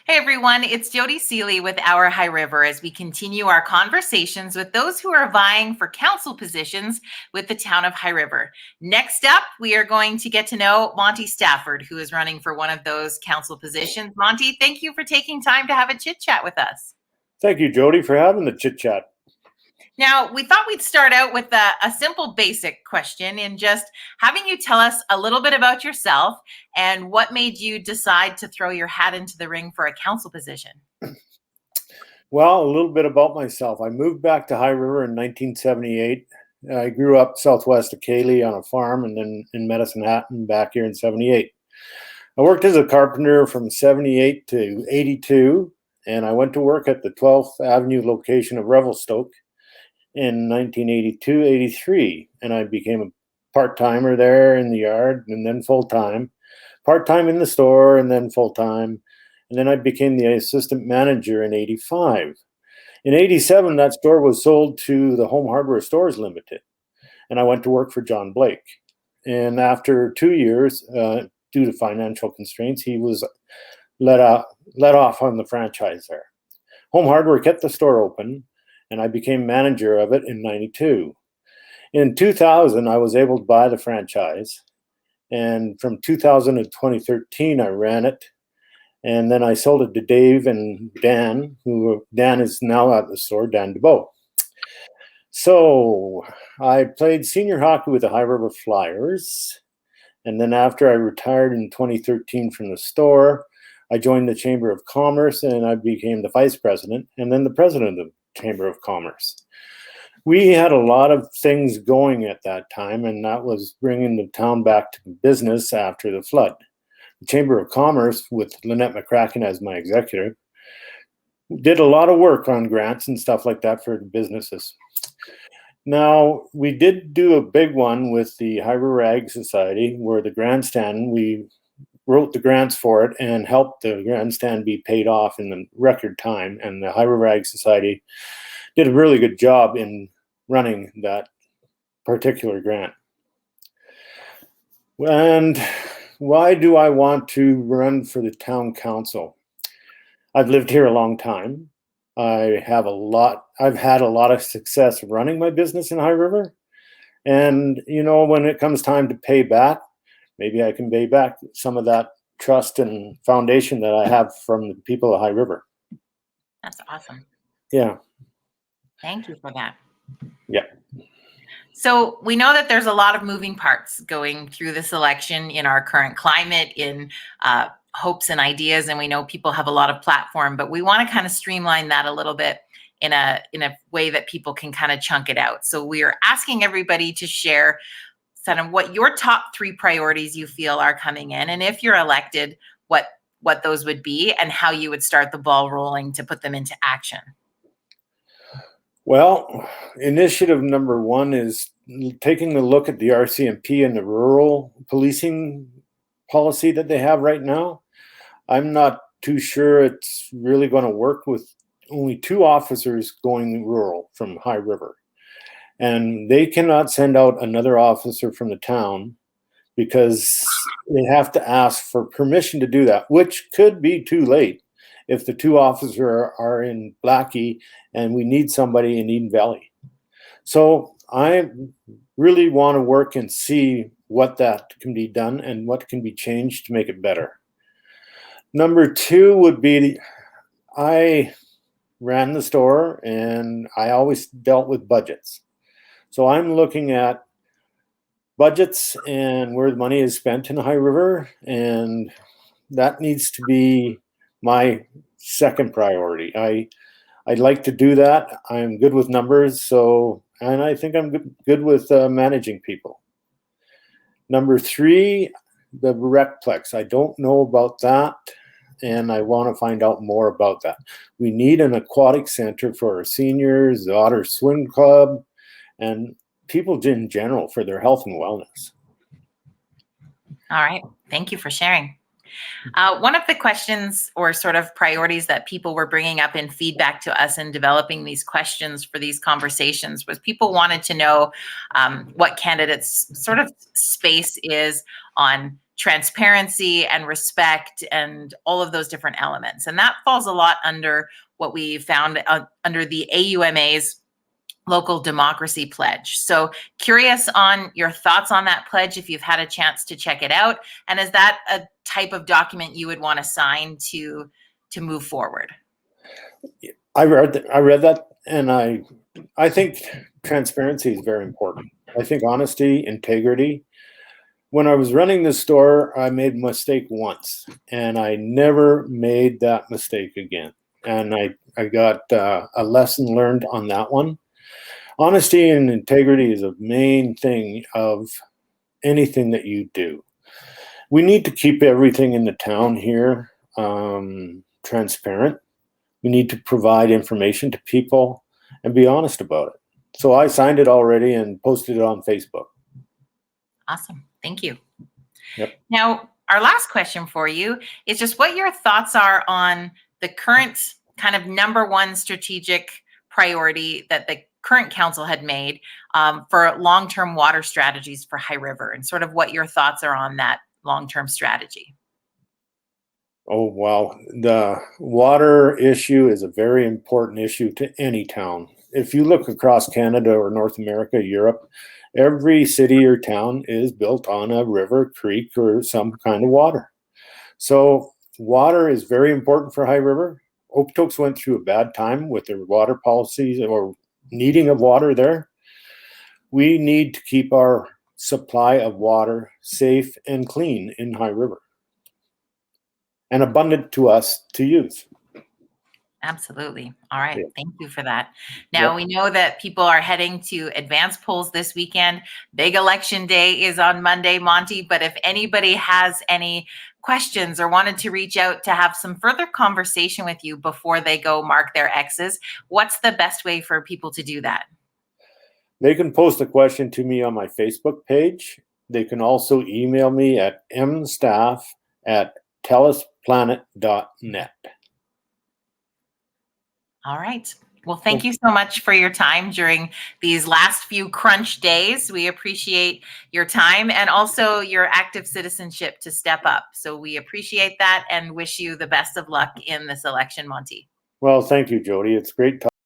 Hey everyone, it's Jody Seeley with Our High River as we continue our conversations with those who are vying for council positions with the town of High River. Next up, we are going to get to know Monty Stafford, who is running for one of those council positions. Monty, thank you for taking time to have a chit chat with us. Thank you, Jody, for having the chit chat. Now, we thought we'd start out with a simple basic question and just having you tell us a little bit about yourself and what made you decide to throw your hat into the ring for a council position. Well, a little bit about myself. I moved back to High River in 1978. I grew up southwest of Cayley on a farm and then in Medicine Hat and back here in 78. I worked as a carpenter from 78 to 82, and I went to work at the 12th Avenue location of Revelstoke in 1982-83, and I became a part-timer there in the yard and then full-time, part-time in the store and then full-time, and then I became the assistant manager in 85. In 87, that store was sold to the Home Hardware Stores Limited, and I went to work for John Blake. And after 2 years, due to financial constraints, he was let off on the franchise there. Home Hardware kept the store open, and I became manager of it in 92. In 2000, I was able to buy the franchise, and from 2000 to 2013, I ran it, and then I sold it to Dave and Dan, Dan is now at the store, Dan DeBow. So I played senior hockey with the High River Flyers, and then after I retired in 2013 from the store, I joined the Chamber of Commerce, and I became the vice president and then the president of Chamber of Commerce. We had a lot of things going at that time, and that was bringing the town back to business after the flood. The Chamber of Commerce, with Lynette McCracken as my executive, did a lot of work on grants and stuff like that for the businesses. Now, we did do a big one with the High River Ag Society, where the grandstand, we wrote the grants for it and helped the grandstand be paid off in the record time. And the High River Ag Society did a really good job in running that particular grant. And why do I want to run for the town council? I've lived here a long time. I've had a lot of success running my business in High River. And, when it comes time to pay back, maybe I can pay back some of that trust and foundation that I have from the people of High River. That's awesome. Yeah. Thank you for that. Yeah. So we know that there's a lot of moving parts going through this election in our current climate, in hopes and ideas, and we know people have a lot of platform, but we want to kind of streamline that a little bit in a way that people can kind of chunk it out. So we are asking everybody to share kind of what your top 3 priorities you feel are coming in, and if you're elected, what those would be and how you would start the ball rolling to put them into action. Well, initiative number 1 is taking a look at the RCMP and the rural policing policy that they have right now. I'm not too sure it's really going to work with only 2 officers going rural from High River. And they cannot send out another officer from the town because they have to ask for permission to do that, which could be too late if the 2 officers are in Blackie and we need somebody in Eden Valley. So I really want to work and see what that can be done and what can be changed to make it better. Number 2 would be, I ran the store and I always dealt with budgets. So I'm looking at budgets and where the money is spent in the High River, and that needs to be my second priority. I'd like to do that. I'm good with numbers, and I think I'm good with managing people. Number 3, the Recplex. I don't know about that, and I want to find out more about that. We need an aquatic center for our seniors, the Otter Swim Club, and people in general for their health and wellness. All right. Thank you for sharing. One of the questions or sort of priorities that people were bringing up in feedback to us in developing these questions for these conversations was people wanted to know what candidates' sort of space is on transparency and respect and all of those different elements. And that falls a lot under what we found under the AUMA's local democracy pledge. So curious on your thoughts on that pledge, if you've had a chance to check it out, and is that a type of document you would want to sign to move forward? I read that, and I think transparency is very important. I think honesty, integrity. When I was running the store, I made a mistake once, and I never made that mistake again. And I got a lesson learned on that one. Honesty and integrity is a main thing of anything that you do. We need to keep everything in the town here transparent. We need to provide information to people and be honest about it. So I signed it already and posted it on Facebook. Awesome. Thank you. Yep. Now, our last question for you is just what your thoughts are on the current kind of number one strategic priority that the current council had made for long-term water strategies for High River, and sort of what your thoughts are on that long-term strategy. Oh, well, the water issue is a very important issue to any town. If you look across Canada or North America, Europe, every city or town is built on a river, creek, or some kind of water. So water is very important for High River. Okotoks went through a bad time with their water policies or needing of water there. We need to keep our supply of water safe and clean in High River and abundant to us to use. Absolutely. All right. Yeah. Thank you for that. Now, we know that people are heading to advance polls this weekend. Big election day is on Monday, Monty. But if anybody has any questions or wanted to reach out to have some further conversation with you before they go mark their X's, what's the best way for people to do that? They can post a question to me on my Facebook page. They can also email me at mstaff@tellusplanet.net. All right. Well, thank you so much for your time during these last few crunch days. We appreciate your time and also your active citizenship to step up. So we appreciate that and wish you the best of luck in this election, Monty. Well, thank you, Jody. It's great talking.